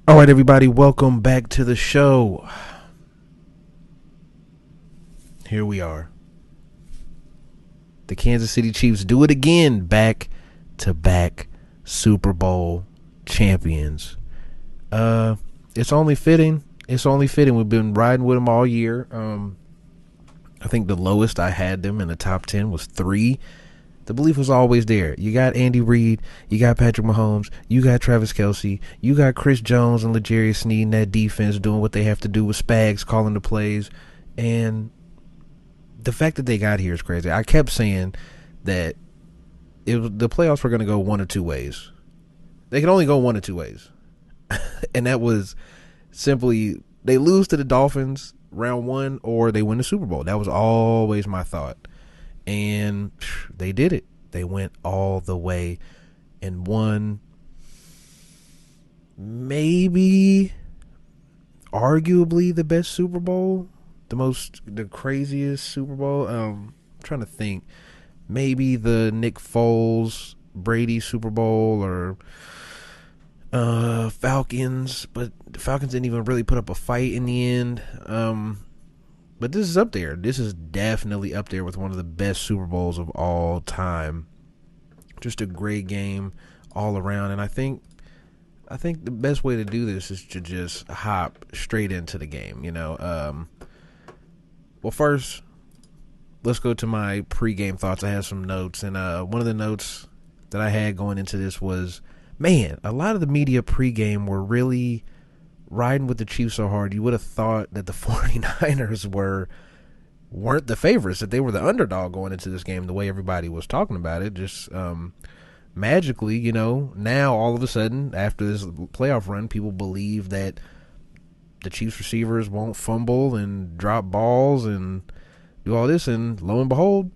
All right, everybody, welcome back to the show. Here we are. The Kansas City Chiefs do it again, back to back Super Bowl champions. It's only fitting. It's only fitting. We've been riding with them all year. I think the lowest I had them in the top 10 was 3. The belief was always there. You got Andy Reid, you got Patrick Mahomes, you got Travis Kelce, you got Chris Jones and L'Jarius Sneed in that defense doing what they have to do with Spags calling the plays. And the fact that they got here is crazy. I kept saying that the playoffs were going to go one of two ways. They could only go one of two ways. And that was simply they lose to the Dolphins round 1 or they win the Super Bowl. That was always my thought. And they did it. They went all the way and won maybe arguably the best Super Bowl, the craziest Super Bowl. I'm trying to think. Maybe the Nick Foles Brady Super Bowl or Falcons, but the Falcons didn't even really put up a fight in the end. But this is up there. This is definitely up there with one of the best Super Bowls of all time. Just a great game all around. And I think the best way to do this is to just hop straight into the game, you know. Well, first, let's go to my pregame thoughts. I have some notes. And one of the notes that I had going into this was, man, a lot of the media pregame were really riding with the Chiefs so hard, you would have thought that the 49ers weren't the favorites, that they were the underdog going into this game, the way everybody was talking about it. Just magically, you know, now all of a sudden, after this playoff run, people believe that the Chiefs receivers won't fumble and drop balls and do all this, and lo and behold,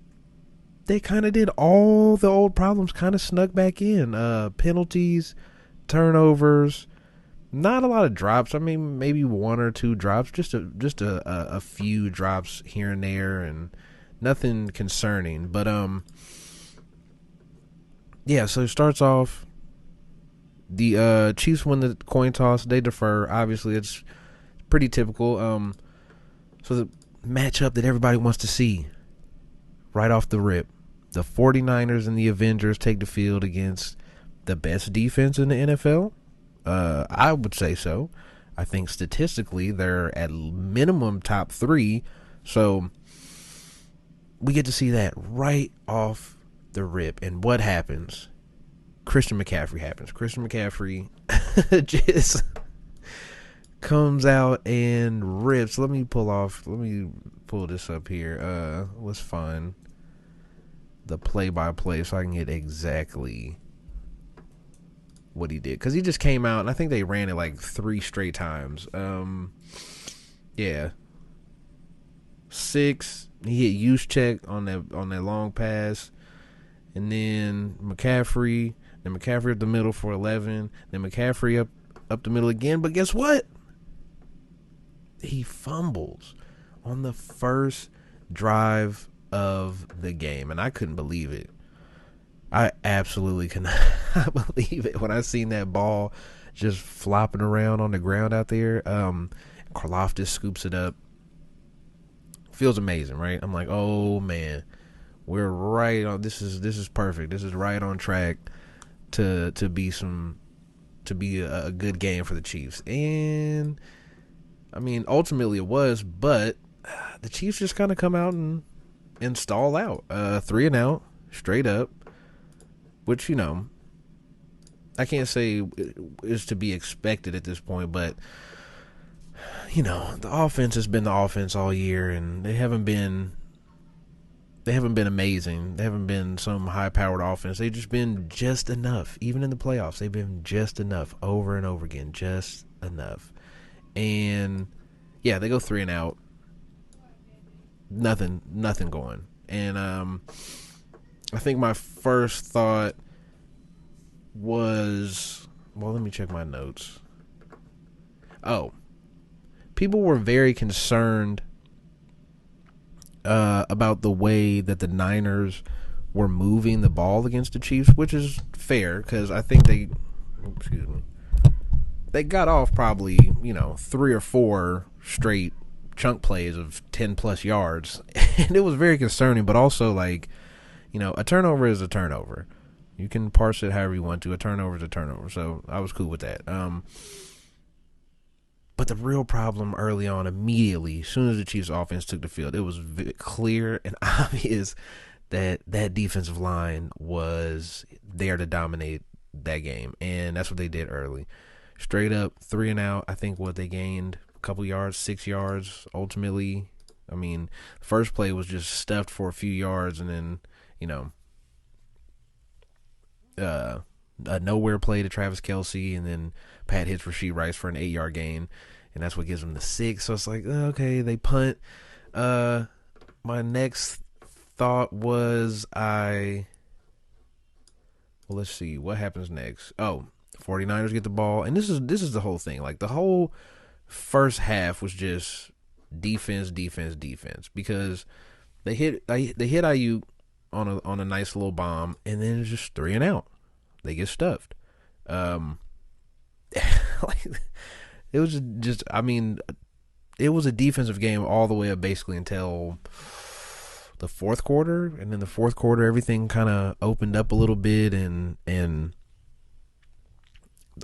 they kind of did. All the old problems kind of snuck back in. Penalties, turnovers, not a lot of drops. I mean, maybe 1 or 2 drops, just a few drops here and there, and nothing concerning. But yeah. So it starts off. The Chiefs win the coin toss. They defer. Obviously, it's pretty typical. So the matchup that everybody wants to see right off the rip: the 49ers and the Avengers take the field against the best defense in the NFL. I would say so. I think statistically they're at minimum top 3. So we get to see that right off the rip. And what happens? Christian McCaffrey happens. Christian McCaffrey just comes out and rips. Let me pull this up here. Let's find the play-by-play so I can get exactly what he did, because he just came out and I think they ran it like 3 straight times. Yeah, 6. He hit Juszczyk on that long pass, and then McCaffrey up the middle for 11. Then McCaffrey up the middle again. But guess what? He fumbles on the first drive of the game, and I couldn't believe it. I absolutely cannot believe it when I seen that ball just flopping around on the ground out there. Karlaftis scoops it up. Feels amazing, right? I'm like, oh man, we're right on. This is perfect. This is right on track to be a good game for the Chiefs. And I mean, ultimately it was, but the Chiefs just kind of come out and stall out. 3 and out, straight up. Which, you know, I can't say is to be expected at this point, but, you know, the offense has been the offense all year, and they haven't been amazing. They haven't been some high-powered offense. They've just been just enough. Even in the playoffs, they've been just enough over and over again, just enough. And, yeah, they go 3 and out. Nothing going. And, I think my first thought was, well, let me check my notes. Oh, people were very concerned about the way that the Niners were moving the ball against the Chiefs, which is fair because I think they, excuse me, they got off probably, 3 or 4 straight chunk plays of 10 plus yards. And it was very concerning, but also like, a turnover is a turnover. You can parse it however you want to. A turnover is a turnover. So I was cool with that. But the real problem early on, immediately, as soon as the Chiefs offense took the field, it was clear and obvious that defensive line was there to dominate that game. And that's what they did early. Straight up 3 and out. I think what they gained a couple yards, 6 yards ultimately. I mean, first play was just stuffed for a few yards, and then, a nowhere play to Travis Kelce, and then Pat hits Rashee Rice for an 8-yard gain, and that's what gives them the 6. So it's like, okay, they punt. My next thought was well, let's see what happens next. Oh, 49ers get the ball, and this is the whole thing. Like, the whole first half was just defense, because they hit Ayuk on a nice little bomb, and then it's just 3 and out. They get stuffed. Like, it was just, I mean, it was a defensive game all the way up basically until the fourth quarter, and then the fourth quarter everything kind of opened up a little bit, and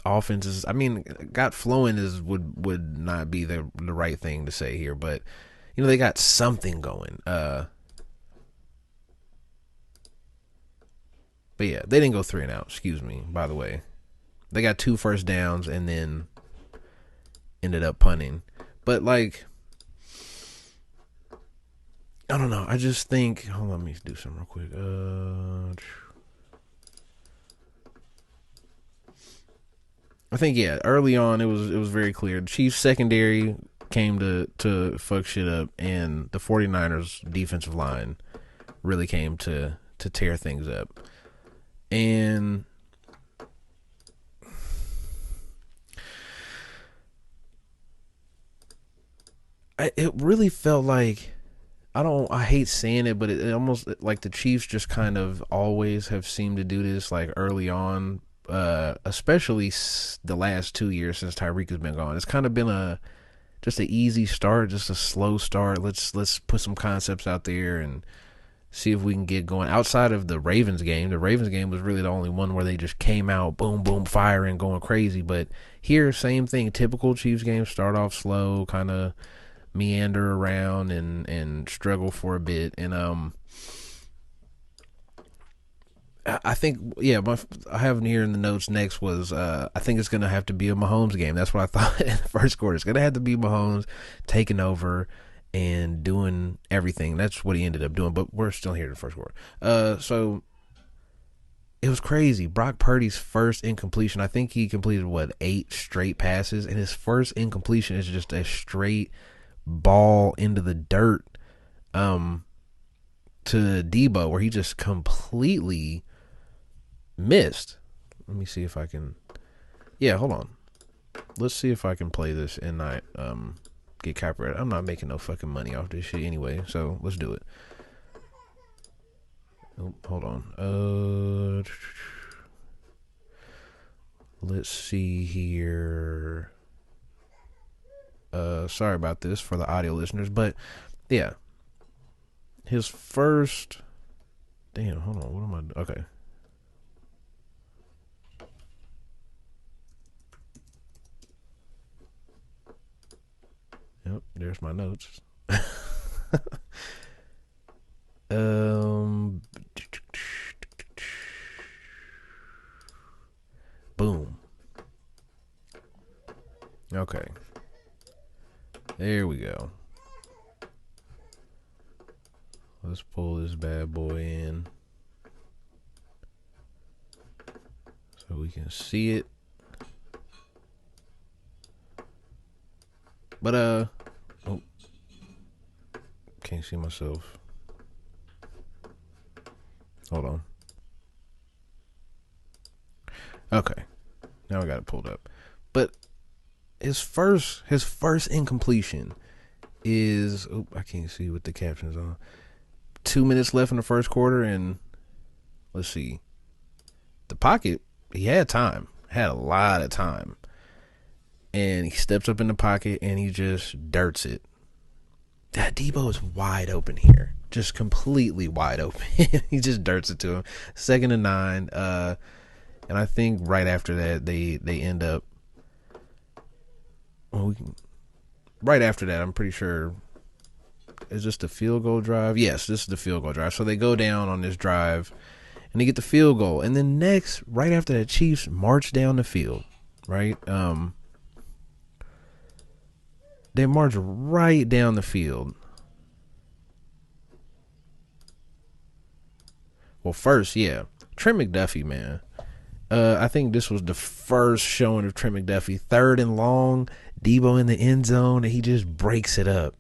offenses, I mean, got flowing would not be the right thing to say here, but they got something going. But yeah, they didn't go 3 and out. Excuse me. By the way, they got 2 first downs and then ended up punting. But like, I don't know. I just think. Hold on, let me do something real quick. I think early on it was very clear. The Chiefs secondary came to fuck shit up, and the 49ers defensive line really came to tear things up. And it really felt like, I hate saying it, but it almost like the Chiefs just kind of always have seemed to do this like early on, especially the last 2 years since Tyreek has been gone. It's kind of been just an easy start, just a slow start. Let's put some concepts out there and see if we can get going. Outside of the Ravens game was really the only one where they just came out boom boom firing, going crazy. But here, same thing, typical Chiefs game, start off slow, kind of meander around and struggle for a bit. And I think I have here in the notes next was I think it's gonna have to be a Mahomes game. That's what I thought in the first quarter. It's gonna have to be Mahomes taking over and doing everything. That's what he ended up doing, but we're still here in the first quarter. So it was crazy. Brock Purdy's first incompletion, I think he completed 8 straight passes, and his first incompletion is just a straight ball into the dirt to Debo, where he just completely missed. Let me see if I can. Yeah, hold on. Let's see if I can play this and not get copyrighted. I'm not making no fucking money off this shit anyway, so let's do it. Oh, hold on. Let's see here. Sorry about this for the audio listeners, but yeah, his first. Damn, hold on. What am I? Okay. Yep, there's my notes. Boom. Okay. There we go. Let's pull this bad boy in so we can see it. But oh, can't see myself. Hold on. Okay, now I got it pulled up. But his first incompletion is, I can't see what the captions on. 2 minutes left in the first quarter, and let's see. The pocket, he had time, had a lot of time, and he steps up in the pocket and he just dirts it. That Debo is wide open here, just completely wide open. He just dirts it to him. 2nd and 9, and I think right after that they end up. Well, right after that, I'm pretty sure. Is this the field goal drive? Yes, this is the field goal drive. So they go down on this drive, and they get the field goal. And then next, right after that, Chiefs march down the field, right? They march right down the field. Well, first, yeah, Trent McDuffie, man. I think this was the first showing of Trent McDuffie. 3rd and long, Debo in the end zone, and he just breaks it up.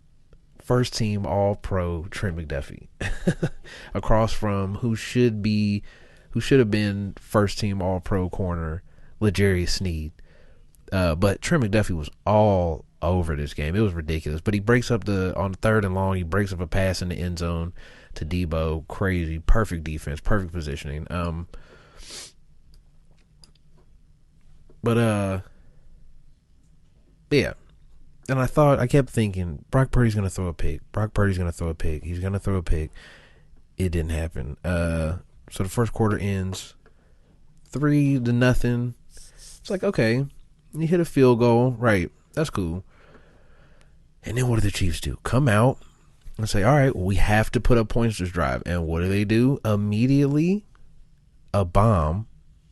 First team All-Pro Trent McDuffie, across from who should have been first team All-Pro corner L'Jarius Sneed. But Trent McDuffie was all over this game. It was ridiculous. But he breaks up on 3rd and long. He breaks up a pass in the end zone to Debo. Crazy, perfect defense, perfect positioning. Yeah. And I kept thinking, Brock Purdy's going to throw a pick. He's going to throw a pick. It didn't happen. So the first quarter ends 3-0. It's like, okay, you hit a field goal. Right. That's cool. And then what do the Chiefs do? Come out and say, all right, well, we have to put up points this drive. And what do? Immediately, a bomb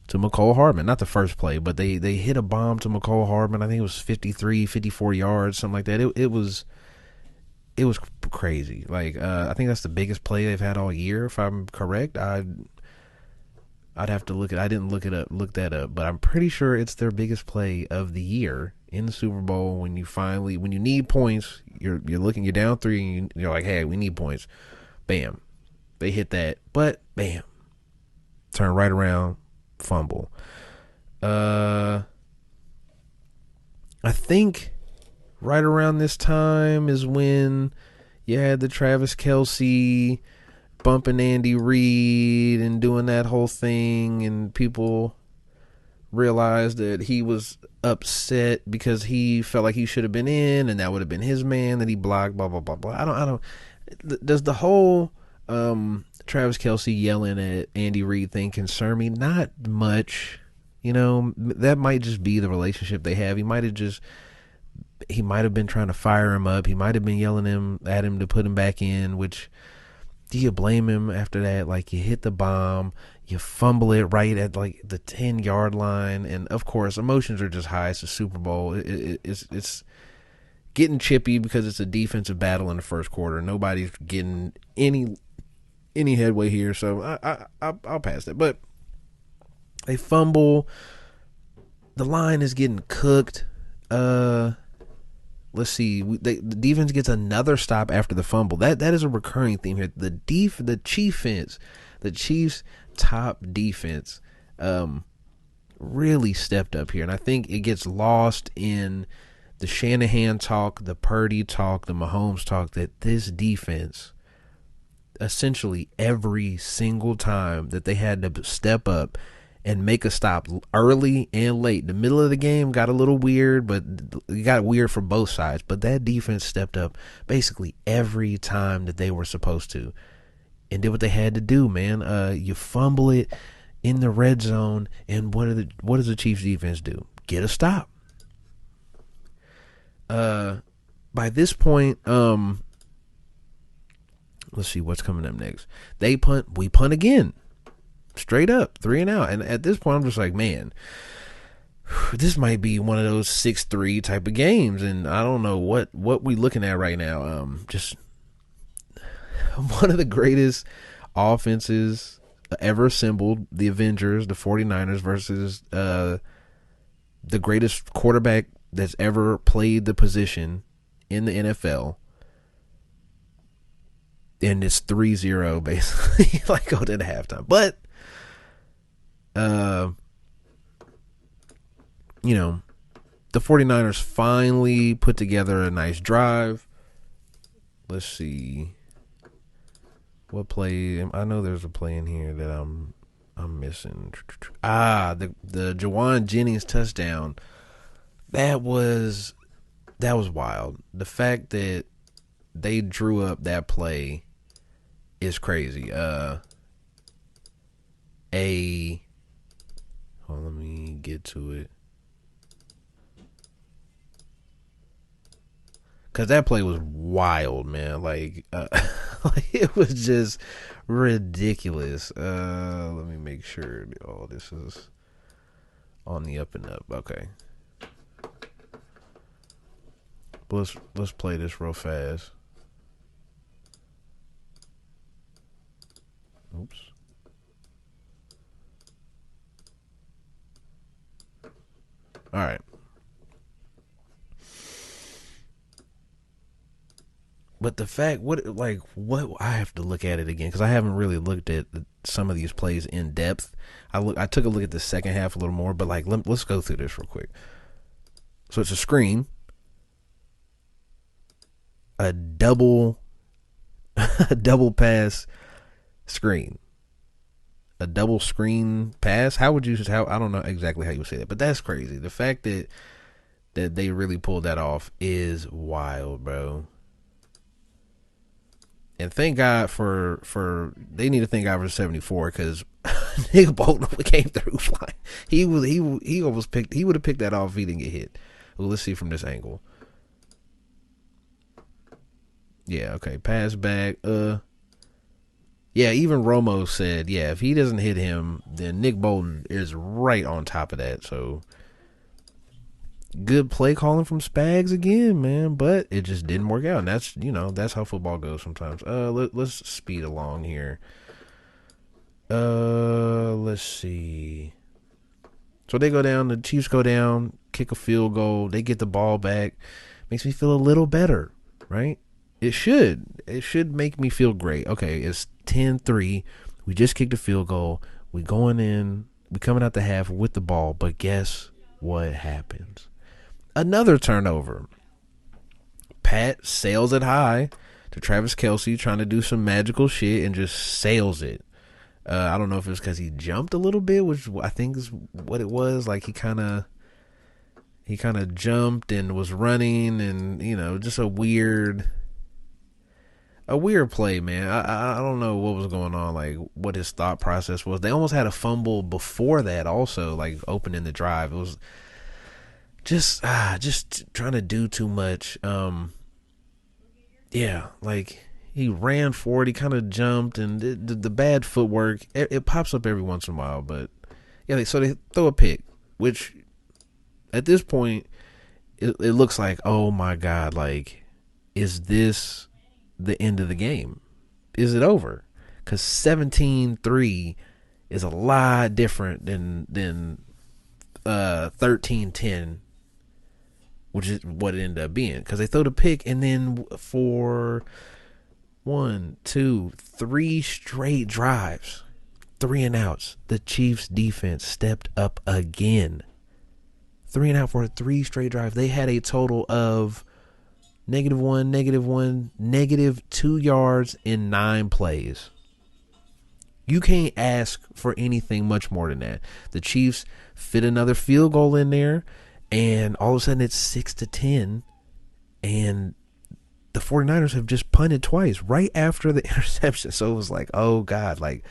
to McCole Hardman. Not the first play, but they hit a bomb to McCole Hardman. I think it was 54 yards, something like that. It was crazy. Like, I think that's the biggest play they've had all year, if I'm correct. I'd have to look at. I didn't look that up, but I'm pretty sure it's their biggest play of the year in the Super Bowl. When you need points, you're down 3, and you're like, hey, we need points. Bam, they hit that, but bam, turn right around. Fumble. I think right around this time is when you had the Travis Kelce bumping Andy Reid and doing that whole thing, and people realized that he was upset because he felt like he should have been in, and that would have been his man that he blocked. Blah blah blah blah. I don't. Does the whole Travis Kelce yelling at Andy Reid thing concern me? Not much. That might just be the relationship they have. He might have been trying to fire him up. He might have been yelling at him to put him back in, which, do you blame him after that? Like, you hit the bomb, you fumble it right at like the 10-yard line, and of course emotions are just high. It's a Super Bowl. It's getting chippy because it's a defensive battle in the first quarter. Nobody's getting any headway here, so I'll pass that. But they fumble. The line is getting cooked. Let's see. The defense gets another stop after the fumble. That is a recurring theme here. The Chiefs' top defense, really stepped up here, and I think it gets lost in the Shanahan talk, the Purdy talk, the Mahomes talk, that this defense, essentially every single time that they had to step up and make a stop early and late. The middle of the game got a little weird, but it got weird for both sides. But that defense stepped up basically every time that they were supposed to and did what they had to do, man. You fumble it in the red zone, and what does the Chiefs defense do? Get a stop. By this point, let's see what's coming up next. They punt, we punt again. Straight up, 3 and out. And at this point, I'm just like, man, this might be one of those 6-3 type of games. And I don't know what we looking at right now. Just one of the greatest offenses ever assembled, the Avengers, the 49ers, versus the greatest quarterback that's ever played the position in the NFL. And it's 3-0 basically, like going into halftime. But the 49ers finally put together a nice drive. Let's see. What play? I know there's a play in here that I'm missing. The Jawan Jennings touchdown. That was wild. The fact that they drew up that play is crazy. A hold on, let me get to it. Cause that play was wild, man. Like, like it was just ridiculous. Let me make sure all this is on the up and up. Okay, but let's play this real fast. Oops. All right. But the fact, what I have to look at it again because I haven't really looked at some of these plays in depth. I took a look at the second half a little more, but like let's go through this real quick. So it's a screen, a double, a double pass screen, a double screen pass. How would you? How I don't know exactly how you would say that, but that's crazy. The fact that they really pulled that off is wild, bro. And thank God for they need to thank God for 74 because Nick Bolton came through flying. He almost picked. He would have picked that off if he didn't get hit. Well, let's see from this angle. Yeah, okay. Pass back. Yeah, even Romo said, yeah, if he doesn't hit him, then Nick Bolton is right on top of that. So good play calling from Spags again, man, but it just didn't work out. And that's how football goes sometimes. Let's speed along here. Let's see. So they go down, the Chiefs go down, kick a field goal, they get the ball back. Makes me feel a little better, right? It should make me feel great. Okay, it's 10-3. We just kicked a field goal. We coming out the half with the ball, but guess what happens? Another turnover. Pat sails it high to Travis Kelce, trying to do some magical shit and just sails it. I don't know if it's because he jumped a little bit, which I think is what it was. Like he kind of jumped and was running, and just a weird play, man. I don't know what was going on, like what his thought process was. They almost had a fumble before that, also, like opening the drive. It was just trying to do too much. Yeah, like he ran forward, he kind of jumped, and the bad footwork, it pops up every once in a while. But yeah, so they throw a pick, which at this point it looks like, oh my God, like is this the end of the game? Is it over? Because 17-3 is a lot different than 13-10, which is what it ended up being. Because they throw the pick, and then for 1, 2, 3 straight drives, 3 and outs, the Chiefs defense stepped up again. 3 and out for 3 straight drives. They had a total of -1, -1, -2 yards in 9 plays. You can't ask for anything much more than that. The Chiefs fit another field goal in there, and all of a sudden it's 6-10, and the 49ers have just punted twice right after the interception. So it was like, oh God, like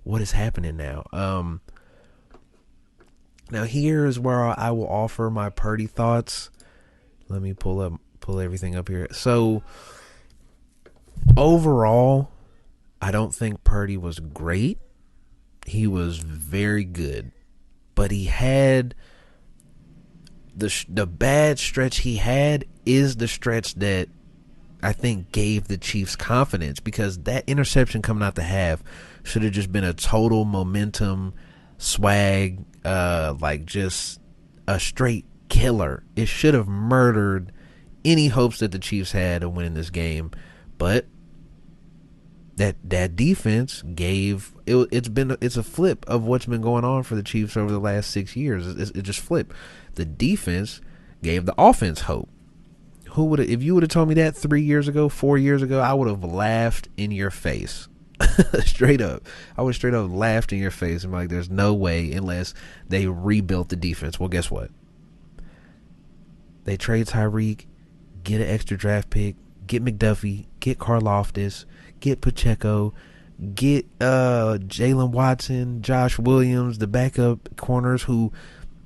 what is happening now? Now here is where I will offer my Purdy thoughts. Let me pull everything up here. So overall, I don't think Purdy was great. He was very good, but he had the bad stretch he had is the stretch that I think gave the Chiefs confidence, because that interception coming out the half should have just been a total momentum swag, like just a straight killer. It should have murdered any hopes that the Chiefs had of winning this game. But that defense gave it's a flip of what's been going on for the Chiefs over the last 6 years. It just flipped. The defense gave the offense hope. If you would have told me that 3 years ago, 4 years ago, I would have laughed in your face. Straight up. I would straight up laughed in your face and be like, there's no way unless they rebuilt the defense. Well, guess what? They trade Tyreek, get an extra draft pick, get McDuffie, get Karlaftis, get Pacheco, get Jalen Watson, Josh Williams, the backup corners who,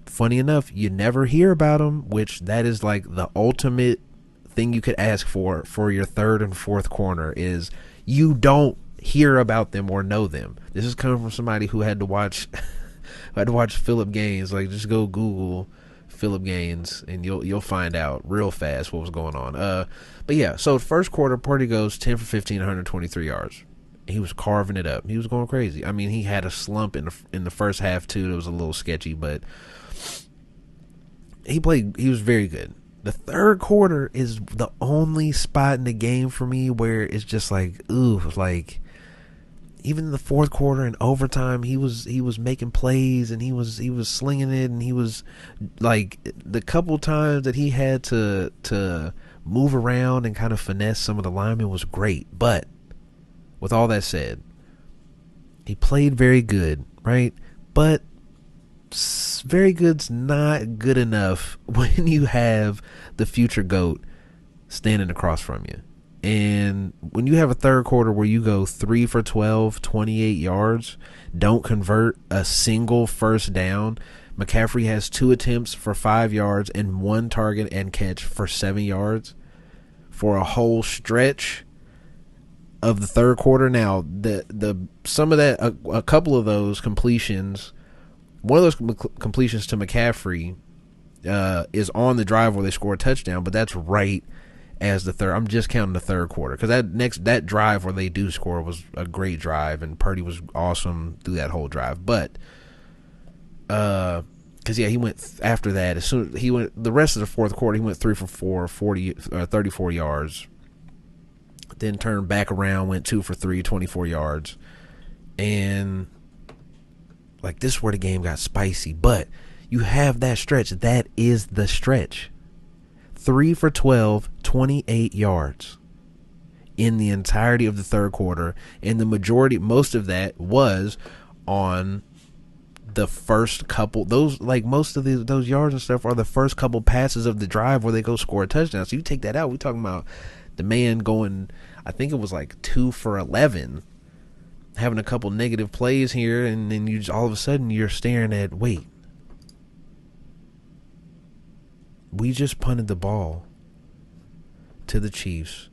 funny enough, you never hear about them, which that is like the ultimate thing you could ask for your third and fourth corner is you don't hear about them or know them. This is coming from somebody who had to watch Phillip Gaines. Like, just go Google Phillip Gaines and you'll find out real fast what was going on. But yeah, so first quarter, Purdy goes 10 for 15, 123 yards. He was carving it up. He was going crazy. I mean, he had a slump in the first half too. It was a little sketchy, but he was very good. The third quarter is the only spot in the game for me where it's just like, ooh, like even in the fourth quarter and overtime, he was making plays and he was slinging it, and he was like, the couple times that he had to move around and kind of finesse some of the linemen was great. But with all that said, he played very good, right? But very good's not good enough when you have the future GOAT standing across from you. And when you have a third quarter where you go 3 for 12, 28 yards, don't convert a single first down. McCaffrey has 2 attempts for 5 yards and 1 target and catch for 7 yards for a whole stretch of the third quarter. Now, some of that, a couple of those completions, one of those completions to McCaffrey is on the drive where they score a touchdown, but that's right as the third. I'm just counting the third quarter because that drive where they do score was a great drive, and Purdy was awesome through that whole drive. But because he went after that. As soon he went the rest of the fourth quarter, he went 3 for 4, 34 yards. Then turned back around, went 2 for 3, 24 yards, and like, this is where the game got spicy. But you have that stretch. That is the stretch. 3 for 12, 28 yards in the entirety of the third quarter. And the majority, most of that was on the first couple. Those, like, most of those yards and stuff are the first couple passes of the drive where they go score a touchdown. So you take that out, we're talking about the man going, I think it was like 2 for 11, having a couple negative plays here, and then you just, all of a sudden you're staring at, wait, we just punted the ball to the Chiefs,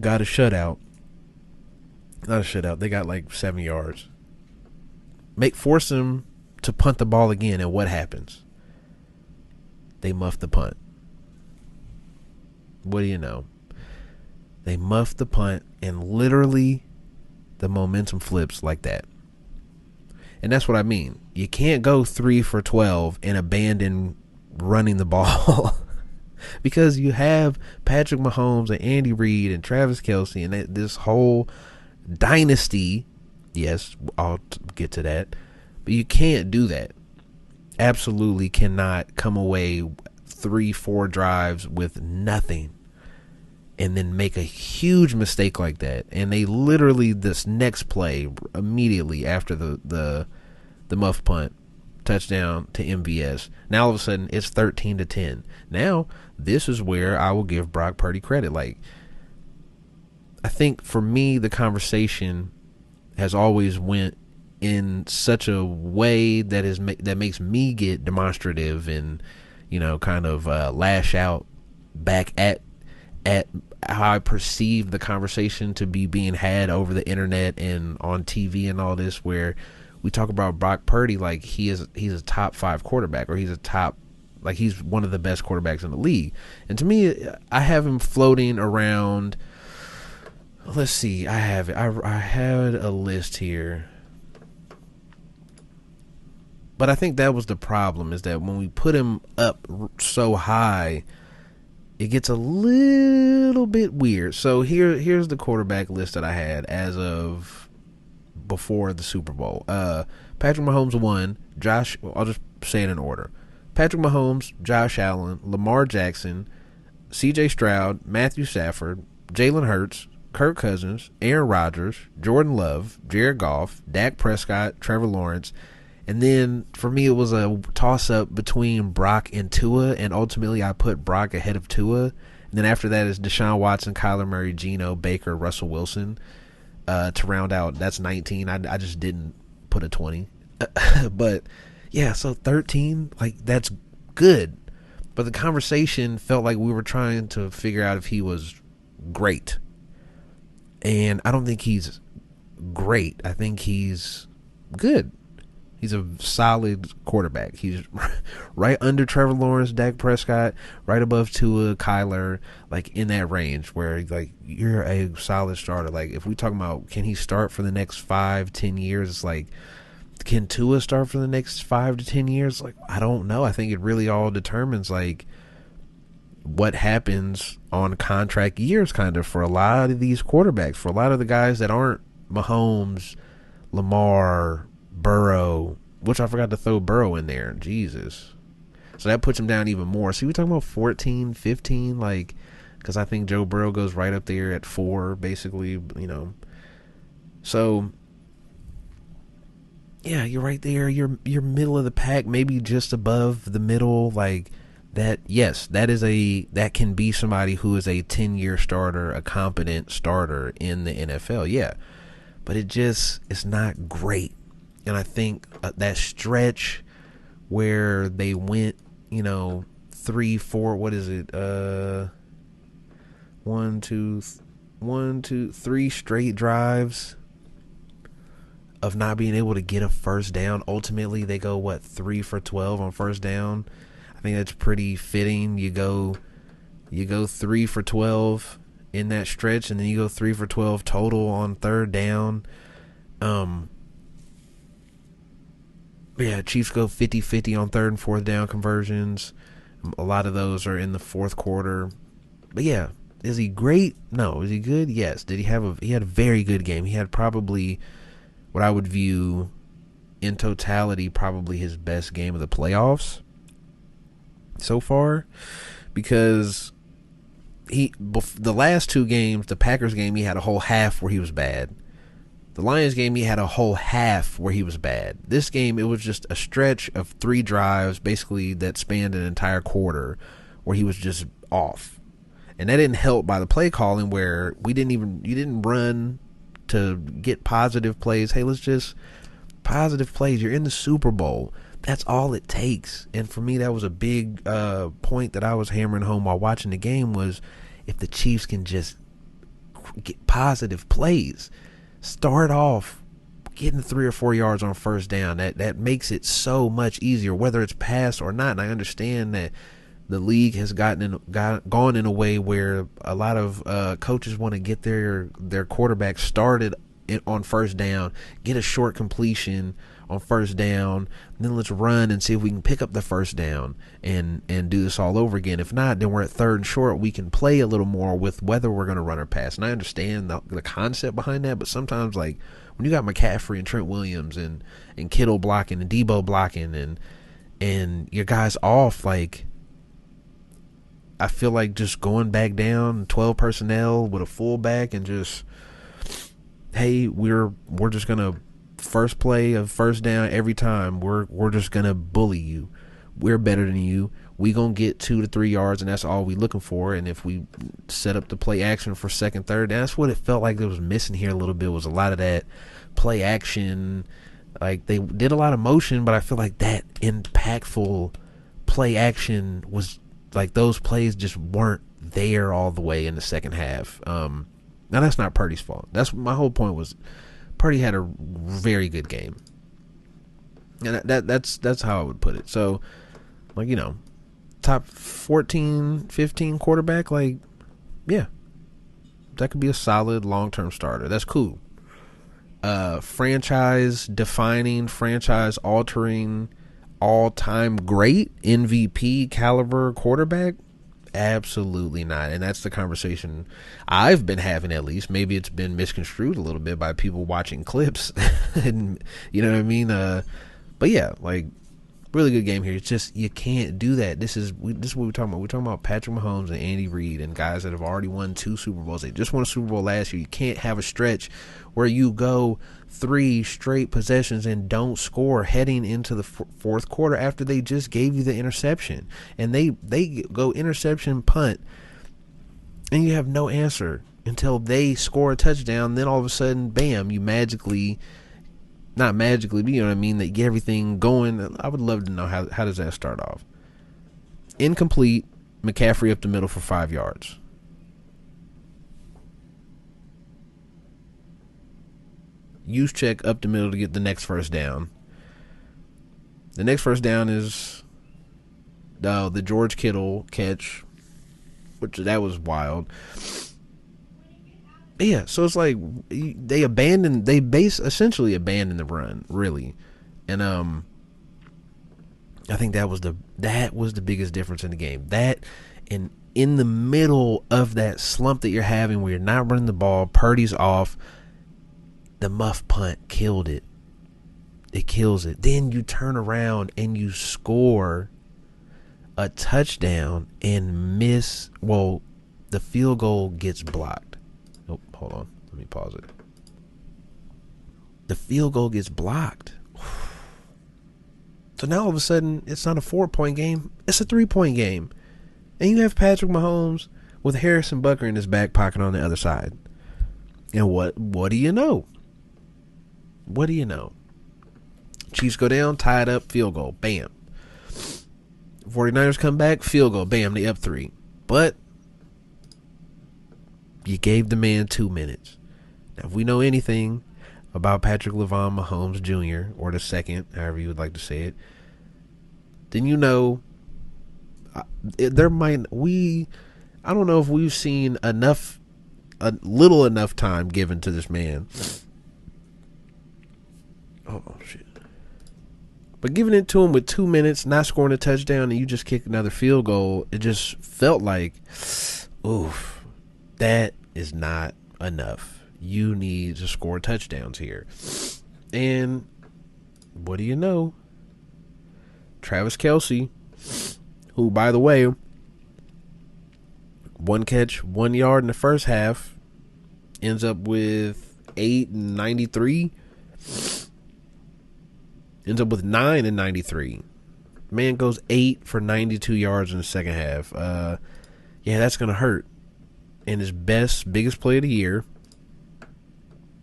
got a shutout. Not a shutout, they got like 7 yards. Force them to punt the ball again, and what happens? They muff the punt. What do you know? They muff the punt, and literally the momentum flips like that. And that's what I mean. You can't go 3 for 12 and abandon running the ball because you have Patrick Mahomes and Andy Reid and Travis Kelce and this whole dynasty. Yes, I'll get to that. But you can't do that. Absolutely cannot come away 3-4 drives with nothing and then make a huge mistake like that. And they literally, this next play, immediately after the muff punt, touchdown to MVS. Now all of a sudden it's 13-10. Now this is where I will give Brock Purdy credit. Like, I think for me the conversation has always went in such a way that makes me get demonstrative and, you know, kind of lash out back at how I perceive the conversation to be being had over the internet and on TV and all this, where we talk about Brock Purdy like he's a top 5 quarterback, or he's he's one of the best quarterbacks in the league. And to me, I have him floating around. Let's see, I have it. I had a list here. But I think that was the problem, is that when we put him up so high, it gets a little bit weird. So here's the quarterback list that I had as of before the Super Bowl. Patrick Mahomes 1, I'll just say it in order. Patrick Mahomes, Josh Allen, Lamar Jackson, CJ Stroud, Matthew Stafford, Jalen Hurts, Kirk Cousins, Aaron Rodgers, Jordan Love, Jared Goff, Dak Prescott, Trevor Lawrence, And then for me, it was a toss up between Brock and Tua, and ultimately I put Brock ahead of Tua. And then after that is Deshaun Watson, Kyler Murray, Geno, Baker, Russell Wilson to round out. That's 19. I just didn't put a 20. But yeah, so 13, like that's good. But the conversation felt like we were trying to figure out if he was great. And I don't think he's great. I think he's good. He's a solid quarterback. He's right under Trevor Lawrence, Dak Prescott, right above Tua, Kyler, like in that range where like you're a solid starter. Like if we talking about can he start for the next 5-10 years, it's like can Tua start for the next 5 to 10 years? Like I don't know. I think it really all determines like what happens on contract years kind of for a lot of these quarterbacks, for a lot of the guys that aren't Mahomes, Lamar, Burrow, which I forgot to throw Burrow in there. Jesus. So that puts him down even more. So we're talking about 14, 15, like, because I think Joe Burrow goes right up there at 4, basically, you know. So, yeah, you're right there. You're middle of the pack, maybe just above the middle. Like, that, yes, that can be somebody who is a 10-year starter, a competent starter in the NFL, yeah. But it's not great. And I think that stretch where they went, 3, 4, what is it? 1, 2, 3 straight drives of not being able to get a first down. Ultimately, they go, 3 for 12 on first down. I think that's pretty fitting. You go 3 for 12 in that stretch, and then you go 3 for 12 total on third down. Yeah, Chiefs go 50-50 on third and fourth down conversions. A lot of those are in the fourth quarter. But yeah, is he great? No. Is he good? Yes. He had a very good game. He had probably what I would view in totality probably his best game of the playoffs so far, because the last 2 games, the Packers game, he had a whole half where he was bad. The Lions game, he had a whole half where he was bad. This game, it was just a stretch of 3 drives, basically, that spanned an entire quarter, where he was just off. And that didn't help by the play calling, where you didn't run to get positive plays. Hey, let's just positive plays. You're in the Super Bowl. That's all it takes. And for me, that was a big point that I was hammering home while watching the game, was if the Chiefs can just get positive plays. Start off getting 3 or 4 yards on first down. That makes it so much easier, whether it's pass or not. And I understand that the league has gone in a way where a lot of coaches want to get their quarterback started on first down, get a short completion on first down, then let's run and see if we can pick up the first down and do this all over again. If not, then we're at third and short. We can play a little more with whether we're going to run or pass. And I understand the concept behind that, but sometimes, like, when you got McCaffrey and Trent Williams and Kittle blocking and Debo blocking and your guys off, like, I feel like just going back down 12 personnel with a fullback and just, hey, we're just going to first play of first down every time. We're just gonna bully you. We're better than you. We gonna get 2 to 3 yards, and that's all we looking for. And if we set up the play action for second, third, that's what it felt like it was missing here a little bit. Was a lot of that play action. Like, they did a lot of motion, but I feel like that impactful play action was like those plays just weren't there all the way in the second half. Now that's not Purdy's fault. That's my whole point. Was Purdy had a very good game, and that's how I would put it. So, like, top 14, 15 quarterback, like, yeah, that could be a solid long-term starter. That's cool. Franchise defining, franchise altering, all-time great MVP caliber quarterback. Absolutely not. And that's the conversation I've been having, at least. Maybe it's been misconstrued a little bit by people watching clips. And you know what I mean? But yeah, like, really good game here. It's just you can't do that. This is what we're talking about. We're talking about Patrick Mahomes and Andy Reid and guys that have already won 2 Super Bowls. They just won a Super Bowl last year. You can't have a stretch where you go 3 straight possessions and don't score heading into the fourth quarter after they just gave you the interception. And they go interception, punt, and you have no answer until they score a touchdown. Then all of a sudden, bam, you magically, not magically, but you know what I mean, that get everything going. I would love to know how does that start off. Incomplete, McCaffrey up the middle for 5 yards. Use check up the middle to get the next first down. The next first down is the George Kittle catch, which that was wild. Yeah, so it's like they essentially abandoned the run, really. And I think that was the biggest difference in the game. That, and in the middle of that slump that you're having where you're not running the ball, Purdy's off, the muff punt killed it. It kills it. Then you turn around and you score a touchdown and miss. Well, the field goal gets blocked. Oh, hold on. Let me pause it. The field goal gets blocked. So now all of a sudden, it's not a 4-point game. It's a 3-point game. And you have Patrick Mahomes with Harrison Butker in his back pocket on the other side. And what do you know? What do you know? Chiefs go down, tie it up, field goal. Bam. 49ers come back, field goal. Bam, they up 3. But you gave the man 2 minutes. Now, if we know anything about Patrick LeVon Mahomes Jr., or the second, however you would like to say it, then you know I don't know if we've seen a little enough time given to this man. Oh, shit. But giving it to him with 2 minutes, not scoring a touchdown, and you just kick another field goal, it just felt like, oof, that is not enough. You need to score touchdowns here. And what do you know? Travis Kelce, who, by the way, 1 catch, 1 yard in the first half, ends up with 8 and 93. Ends up with 9 and 93. Man goes 8 for 92 yards in the second half. Yeah, that's going to hurt. And his biggest play of the year.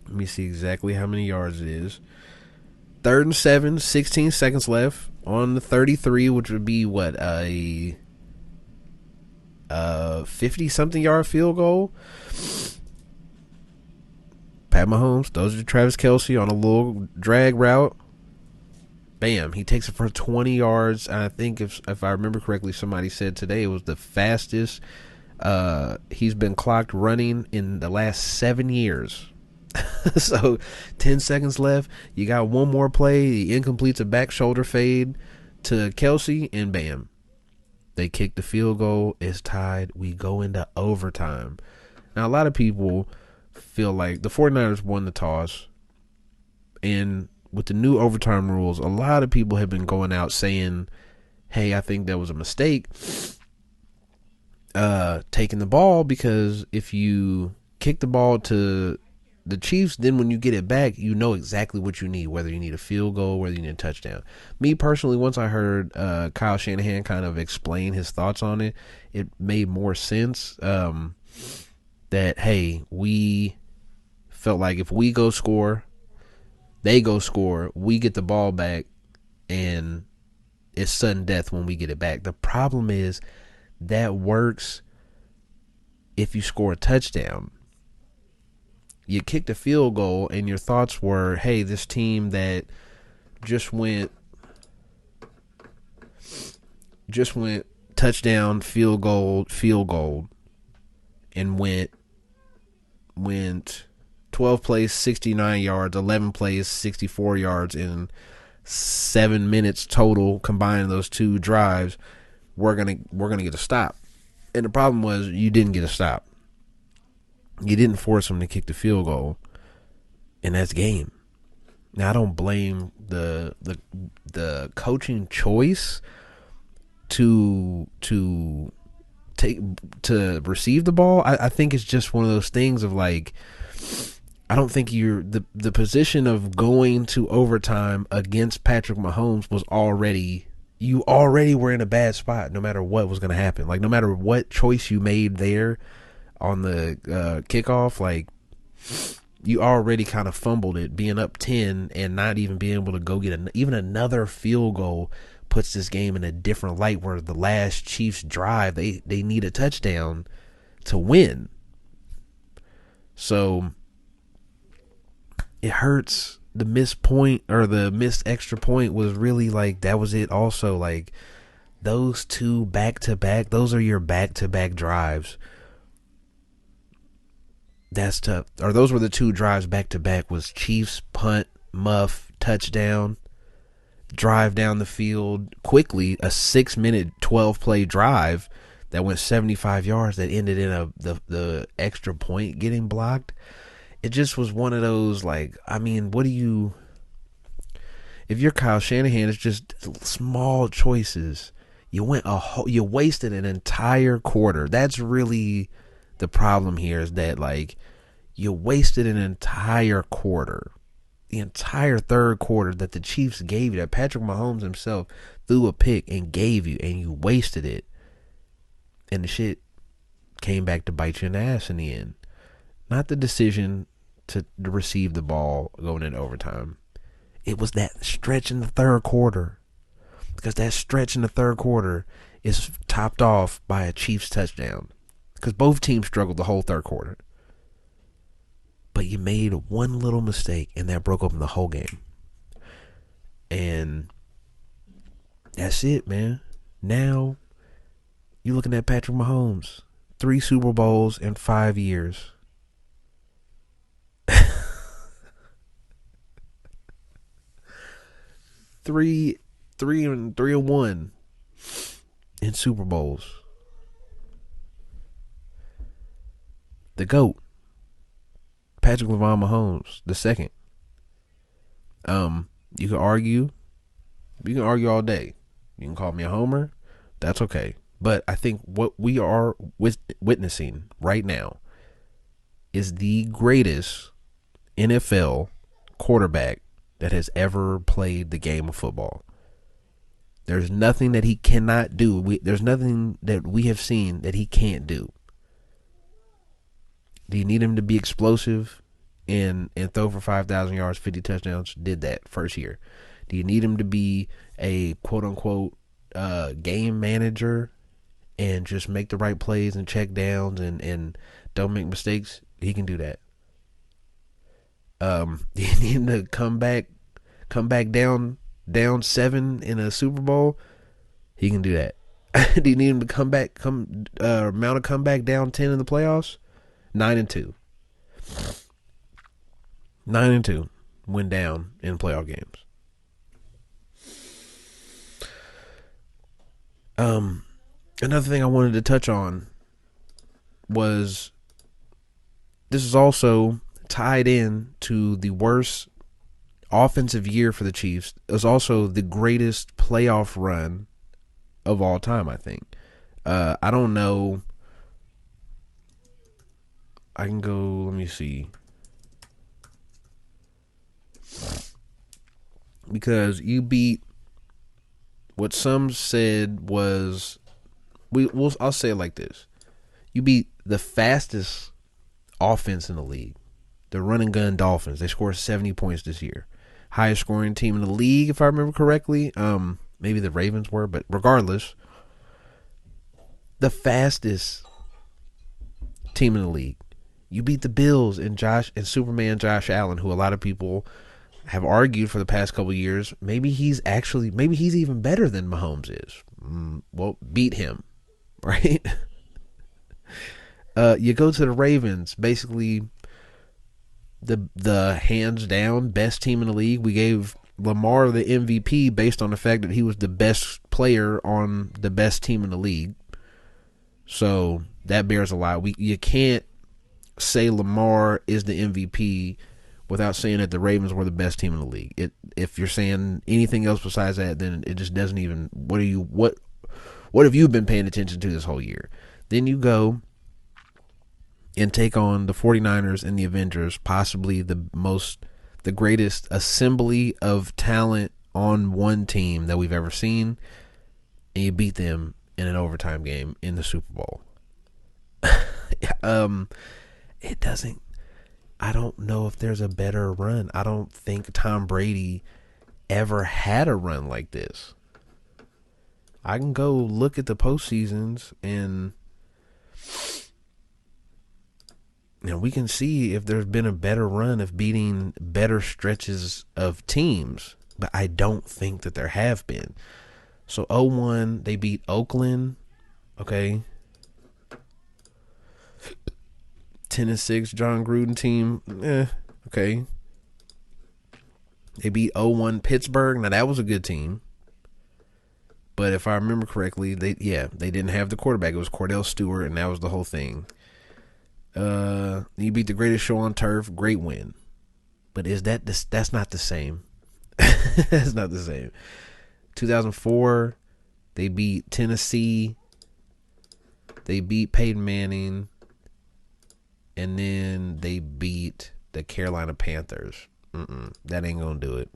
Let me see exactly how many yards it is. 3rd and 7, 16 seconds left on the 33, which would be what, a 50-something yard field goal. Pat Mahomes throws it to Travis Kelce on a little drag route. Bam, he takes it for 20 yards. And I think if I remember correctly, somebody said today it was the fastest he's been clocked running in the last 7 years. So 10 seconds left. You got one more play. He incompletes a back shoulder fade to Kelce, and bam, they kick the field goal. It's tied. We go into overtime. Now, a lot of people feel like the 49ers won the toss, and with the new overtime rules, a lot of people have been going out saying, hey, I think that was a mistake taking the ball, because if you kick the ball to the Chiefs, then when you get it back, you know exactly what you need, whether you need a field goal, whether you need a touchdown. Me personally, once I heard Kyle Shanahan kind of explain his thoughts on it, it made more sense that, hey, we felt like if we go score, they go score, we get the ball back, and it's sudden death when we get it back. The problem is that works if you score a touchdown. You kicked a field goal, and your thoughts were, hey, this team that just went touchdown, field goal, and went 12 plays, 69 yards, 11 plays, 64 yards in 7 minutes total, combining those two drives. We're gonna get a stop. And the problem was you didn't get a stop. You didn't force them to kick the field goal, and that's game. Now I don't blame the coaching choice to take to receive the ball. I think it's just one of those things of like, I don't think the position of going to overtime against Patrick Mahomes was already, you already were in a bad spot no matter what was going to happen. Like no matter what choice you made there on the kickoff, like you already kind of fumbled it, being up 10 and not even being able to go get even another field goal puts this game in a different light, where the last Chiefs drive, they need a touchdown to win. So it hurts. The missed point, or the missed extra point, was really like, that was it also. Like those two back-to-back, those are your back-to-back drives. That's tough. Or those were the two drives back-to-back, was Chiefs punt, muff, touchdown, drive down the field quickly, a 6-minute 12-play drive that went 75 yards that ended in the extra point getting blocked. It just was one of those, like, I mean, what do you, if you're Kyle Shanahan, it's just small choices. You wasted an entire quarter. That's really the problem here, is that like you wasted an entire quarter. The entire third quarter that the Chiefs gave you, that Patrick Mahomes himself threw a pick and gave you, and you wasted it. And the shit came back to bite you in the ass in the end. Not the decision to receive the ball going into overtime. It was that stretch in the third quarter. Because that stretch in the third quarter is topped off by a Chiefs touchdown. Because both teams struggled the whole third quarter. But you made one little mistake, and that broke open the whole game. And that's it, man. Now, you're looking at Patrick Mahomes. 3 Super Bowls in 5 years. 3-1 in Super Bowls. The GOAT, Patrick LeVon Mahomes, the second. You can argue all day. You can call me a homer. That's okay. But I think what we are witnessing right now is the greatest NFL quarterback that has ever played the game of football. There's nothing that he cannot do. There's nothing that we have seen that he can't do. Do you need him to be explosive and throw for 5,000 yards, 50 touchdowns? Did that first year. Do you need him to be a quote-unquote game manager and just make the right plays and check downs and don't make mistakes? He can do that. Do you need him to come back down 7 in a Super Bowl? He can do that. Do you need him to mount a comeback down 10 in the playoffs? 9-2. 9-2 went down in playoff games. Another thing I wanted to touch on was, this is also tied in to the worst offensive year for the Chiefs. It was also the greatest playoff run of all time, I think. I don't know. I can go, let me see. Because you beat what some said was, I'll say it like this. You beat the fastest offense in the league, the run and gun Dolphins. They scored 70 points this year. Highest scoring team in the league, if I remember correctly. Maybe the Ravens were, but regardless, the fastest team in the league. You beat the Bills and Superman Josh Allen, who a lot of people have argued for the past couple of years. Maybe he's even better than Mahomes is. Well, beat him, right? You go to the Ravens, basically the hands down best team in the league. We gave Lamar the MVP based on the fact that he was the best player on the best team in the league. So that bears a lot. You can't say Lamar is the MVP without saying that the Ravens were the best team in the league. If you're saying anything else besides that, then it just doesn't even. What have you been paying attention to this whole year? Then you go and take on the 49ers and the Avengers, possibly the greatest assembly of talent on one team that we've ever seen, and you beat them in an overtime game in the Super Bowl. It doesn't. I don't know if there's a better run. I don't think Tom Brady ever had a run like this. I can go look at the postseasons and we can see if there's been a better run of beating better stretches of teams. But I don't think that there have been. So 0-1, they beat Oakland. Okay. 10-6, John Gruden team. Okay. They beat 0-1 Pittsburgh. Now that was a good team. But if I remember correctly, they didn't have the quarterback. It was Cordell Stewart, and that was the whole thing. You beat the greatest show on turf. Great win. But that's not the same. That's not the same. 2004, they beat Tennessee. They beat Peyton Manning. And then they beat the Carolina Panthers. That ain't gonna do it.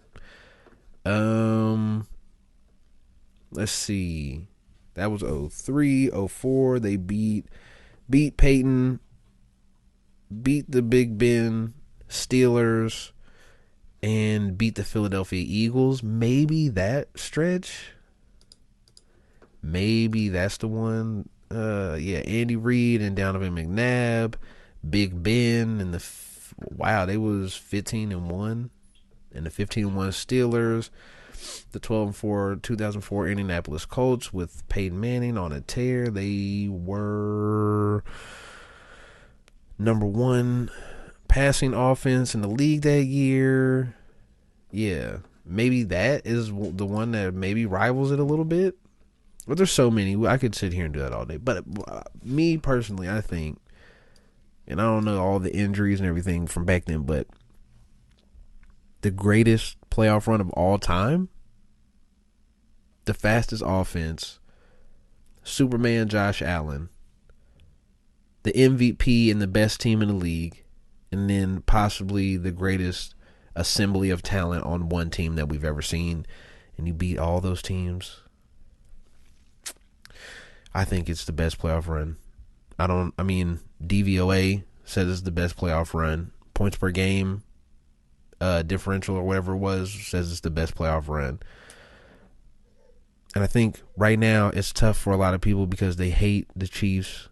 Let's see. That was 03, 04. They beat Peyton, beat the Big Ben Steelers, and beat the Philadelphia Eagles. Maybe that stretch. Maybe that's the one. Andy Reid and Donovan McNabb, Big Ben, and they was 15-1, and the 15-1 Steelers. The 12-4 2004 Indianapolis Colts with Peyton Manning on a tear. They were number 1 passing offense in the league that year. Yeah, maybe that is the one that maybe rivals it a little bit. But there's so many. I could sit here and do that all day. But me personally, I think, and I don't know all the injuries and everything from back then, but the greatest playoff run of all time, the fastest offense, Superman Josh Allen, the MVP and the best team in the league, and then possibly the greatest assembly of talent on one team that we've ever seen, and you beat all those teams. I think it's the best playoff run. DVOA says it's the best playoff run. Points per game differential or whatever it was says it's the best playoff run. And I think right now it's tough for a lot of people because they hate the Chiefs.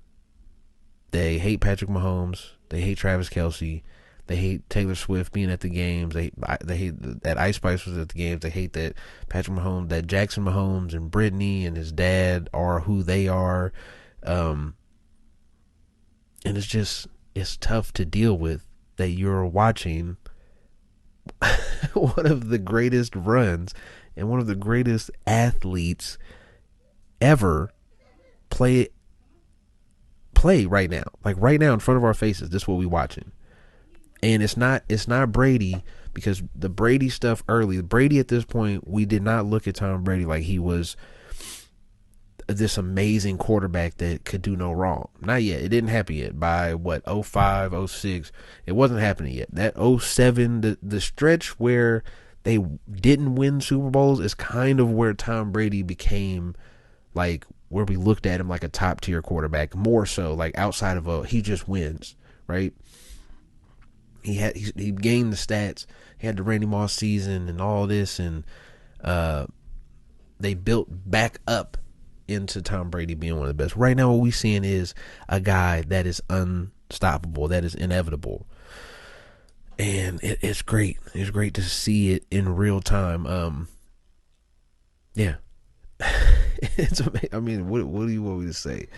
They hate Patrick Mahomes. They hate Travis Kelce. They hate Taylor Swift being at the games. They hate that Ice Spice was at the games. They hate that Patrick Mahomes, that Jackson Mahomes and Brittany and his dad are who they are. And it's tough to deal with that you're watching one of the greatest runs and one of the greatest athletes ever play right now. Like right now in front of our faces, this is what we watching. And it's not Brady, because the Brady stuff early, Brady at this point, we did not look at Tom Brady like he was this amazing quarterback that could do no wrong. Not yet. It didn't happen yet. By 05, 06, it wasn't happening yet. That 07, the stretch where they didn't win Super Bowls is kind of where Tom Brady became like where we looked at him like a top tier quarterback, more so like outside of he just wins, right? He gained the stats. He had the Randy Moss season and all this, and they built back up into Tom Brady being one of the best. Right now, what we're seeing is a guy that is unstoppable, that is inevitable, and it's great. It's great to see it in real time. Yeah, it's amazing. I mean, what do you want me to say?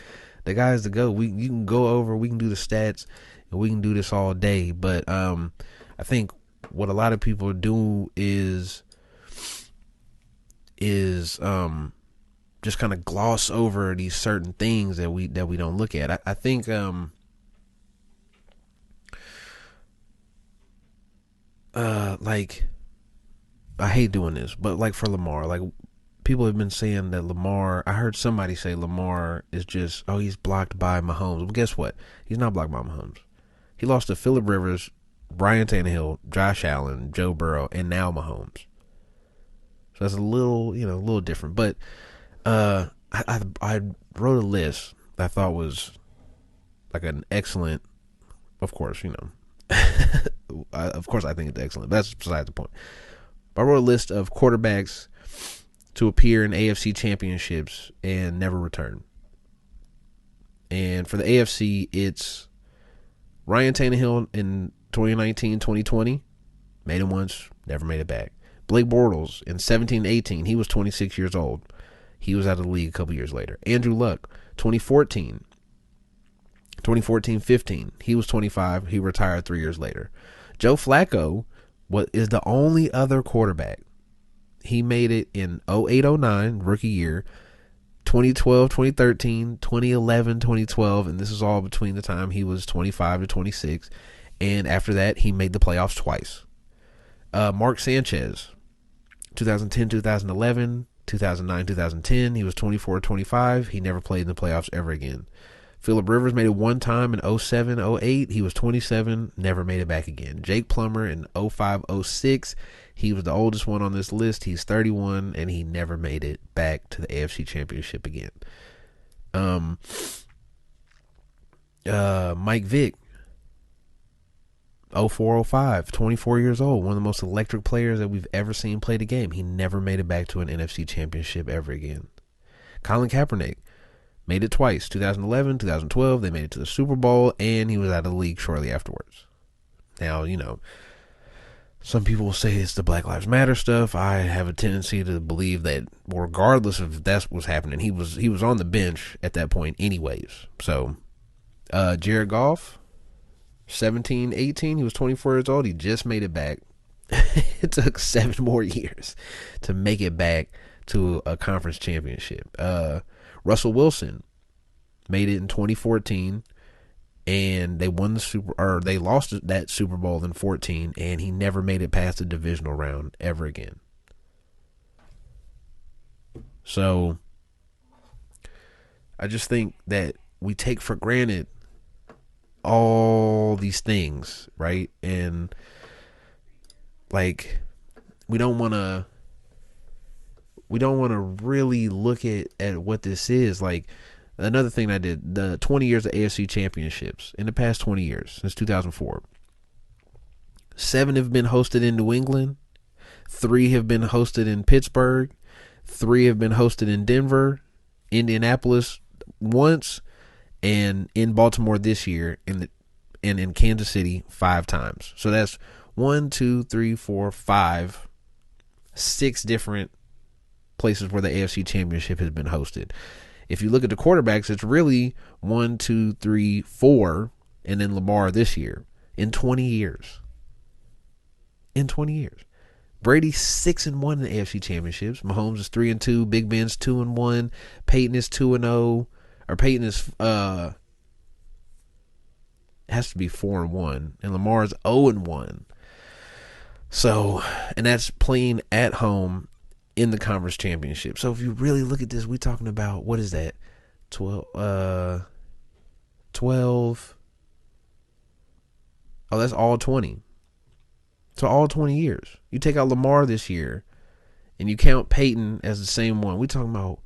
The guy's the GOAT. You can go over. We can do the stats. And we can do this all day, but I think what a lot of people do is just kind of gloss over these certain things that we don't look at. I think like, I hate doing this, but like for Lamar, like people have been saying that Lamar. I heard somebody say Lamar is just, oh, he's blocked by Mahomes. Well, guess what? He's not blocked by Mahomes. He lost to Phillip Rivers, Brian Tannehill, Josh Allen, Joe Burrow, and now Mahomes. So that's a little, a little different. But I wrote a list that I thought was like an excellent. Of course, of course I think it's excellent. But that's beside the point. I wrote a list of quarterbacks to appear in AFC championships and never return. And for the AFC, it's Ryan Tannehill in 2019, 2020. Made it once, never made it back. Blake Bortles in 17-18. He was 26 years old. He was out of the league a couple years later. Andrew Luck, 2014. 2014-15. He was 25. He retired 3 years later. Joe Flacco is the only other quarterback. He made it in 08-09, rookie year, 2012, 2013, 2011, 2012, and this is all between the time he was 25 to 26. And after that, he made the playoffs twice. Mark Sanchez, 2010, 2011, 2009, 2010. He was 24, 25. He never played in the playoffs ever again. Phillip Rivers made it one time in 07, 08. He was 27, never made it back again. Jake Plummer in 05, 06. He was the oldest one on this list. He's 31, and he never made it back to the AFC Championship again. Mike Vick, 04, 05, 24 years old. One of the most electric players that we've ever seen play the game. He never made it back to an NFC Championship ever again. Colin Kaepernick made it twice, 2011, 2012. They made it to the Super Bowl, and he was out of the league shortly afterwards. Now, some people will say it's the Black Lives Matter stuff. I have a tendency to believe that regardless of if that's what's happening, he was on the bench at that point anyways. So, Jared Goff, 17, 18, he was 24 years old. He just made it back. It took 7 more years to make it back to a conference championship. Russell Wilson made it in 2014, and they lost that Super Bowl in 14, and he never made it past the divisional round ever again. So I just think that we take for granted all these things, right? And like we don't want to really look at what this is. Like, another thing I did, the 20 years of AFC championships, in the past 20 years, since 2004, 7 have been hosted in New England, 3 have been hosted in Pittsburgh, 3 have been hosted in Denver, Indianapolis once, and in Baltimore this year, and in Kansas City 5 times. So that's 1, 2, 3, 4, 5, 6 different places where the AFC Championship has been hosted. If you look at the quarterbacks, it's really 1, 2, 3, 4, and then Lamar this year in 20 years. In 20 years, Brady's 6-1 in the AFC Championships. Mahomes is 3-2. Big Ben's 2-1. Peyton is 2-0. Or Peyton is has to be 4-1, and Lamar's 0-1. So, and that's playing at home in the conference championship. So if you really look at this, we're talking about, what is that? 12. Oh, that's all 20. So all 20 years. You take out Lamar this year, and you count Peyton as the same one. We're talking about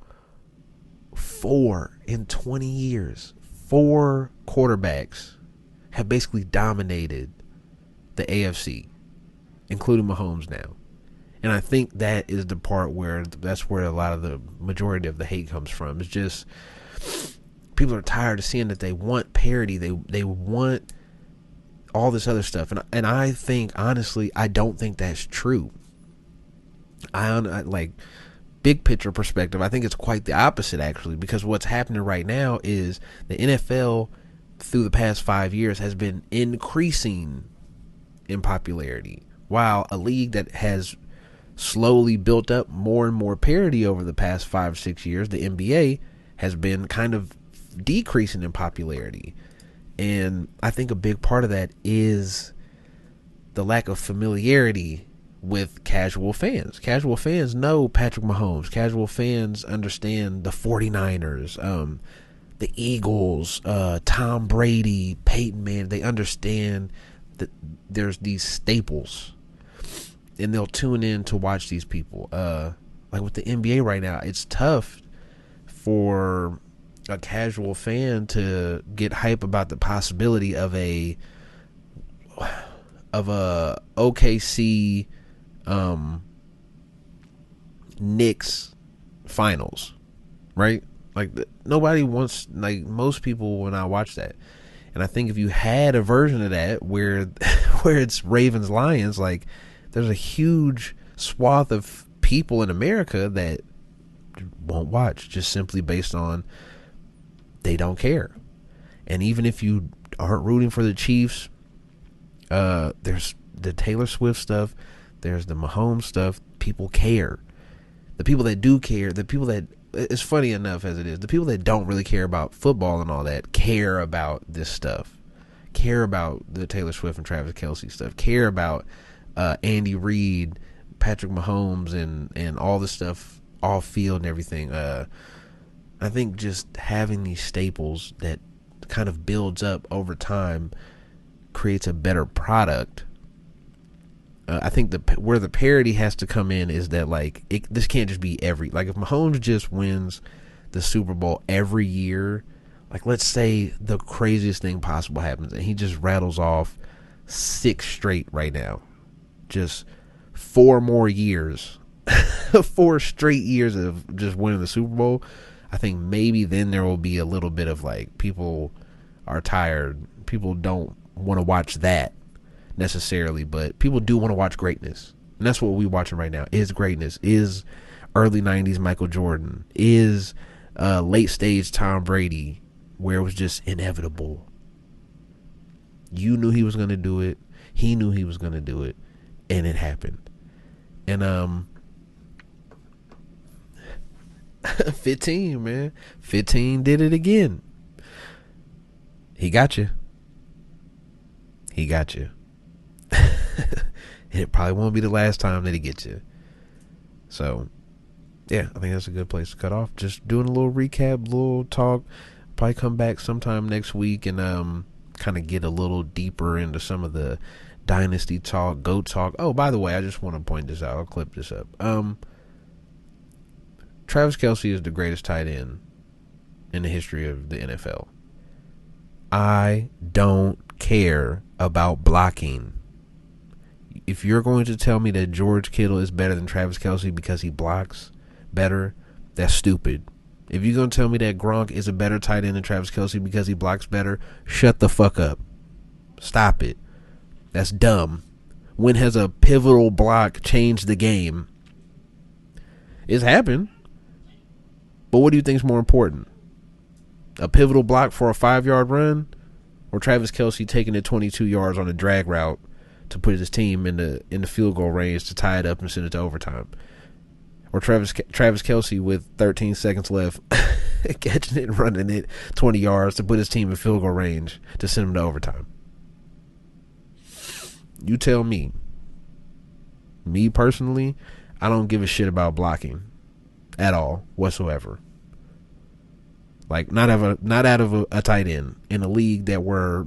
4 in 20 years. 4 quarterbacks have basically dominated the AFC, including Mahomes now. And I think that is the part that's where a lot of the majority of the hate comes from. It's just people are tired of seeing that they want parity. They want all this other stuff. And I think, honestly, I don't think that's true. I like, big picture perspective, I think it's quite the opposite, actually, because what's happening right now is the NFL through the past 5 years has been increasing in popularity, while a league that has slowly built up more and more parity over the past 5 or 6 years, the NBA, has been kind of decreasing in popularity. And I think a big part of that is the lack of familiarity with casual fans. Casual fans know Patrick Mahomes. Casual fans understand the 49ers, the Eagles, Tom Brady, Peyton Manning. They understand that there's these staples, and they'll tune in to watch these people. Like with the NBA right now, it's tough for a casual fan to get hype about the possibility of a OKC Knicks finals, right? Like nobody wants, like most people when I watch that. And I think if you had a version of that where where it's Ravens Lions, like there's a huge swath of people in America that won't watch just simply based on they don't care. And even if you aren't rooting for the Chiefs, there's the Taylor Swift stuff, there's the Mahomes stuff. People care. The people that do care, the people that, it's funny enough as it is, the people that don't really care about football and all that care about this stuff, care about the Taylor Swift and Travis Kelce stuff, care about Andy Reid, Patrick Mahomes, and all the stuff off field and everything. I think just having these staples that kind of builds up over time creates a better product. I think where the parity has to come in is that like this can't just be like if Mahomes just wins the Super Bowl every year, like let's say the craziest thing possible happens and he just rattles off 6 straight right now, just 4 more years, 4 straight years of just winning the Super Bowl. I think maybe then there will be a little bit of like people are tired, people don't want to watch that necessarily, but people do want to watch greatness, and that's what we're watching right now. Is greatness, is early 90s Michael Jordan, is late stage Tom Brady, where it was just inevitable. You knew he was going to do it, he knew he was going to do it, and it happened. And 15, man, 15 did it again. He got you. It probably won't be the last time that he gets you. So, yeah, I think that's a good place to cut off. Just doing a little recap, little talk. Probably come back sometime next week and kind of get a little deeper into some of the dynasty talk, GOAT talk. Oh, by the way, I just want to point this out. I'll clip this up. Travis Kelce is the greatest tight end in the history of the NFL. I don't care about blocking. If you're going to tell me that George Kittle is better than Travis Kelce because he blocks better, that's stupid. If you're going to tell me that Gronk is a better tight end than Travis Kelce because he blocks better, shut the fuck up. Stop it. That's dumb. When has a pivotal block changed the game? It's happened. But what do you think is more important? A pivotal block for a 5-yard run, or Travis Kelce taking it 22 yards on a drag route to put his team in the field goal range to tie it up and send it to overtime? Or Travis Kelce with 13 seconds left catching it and running it 20 yards to put his team in field goal range to send him to overtime? You tell me. Me personally, I don't give a shit about blocking at all whatsoever. Like not out of a tight end in a league that we're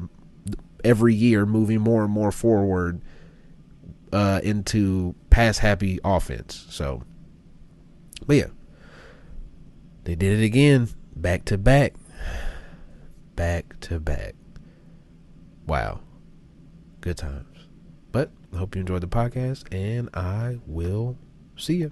every year moving more and more forward into pass happy offense. So, but yeah, they did it again, back to back. Wow, good times. But I hope you enjoyed the podcast, and I will see you.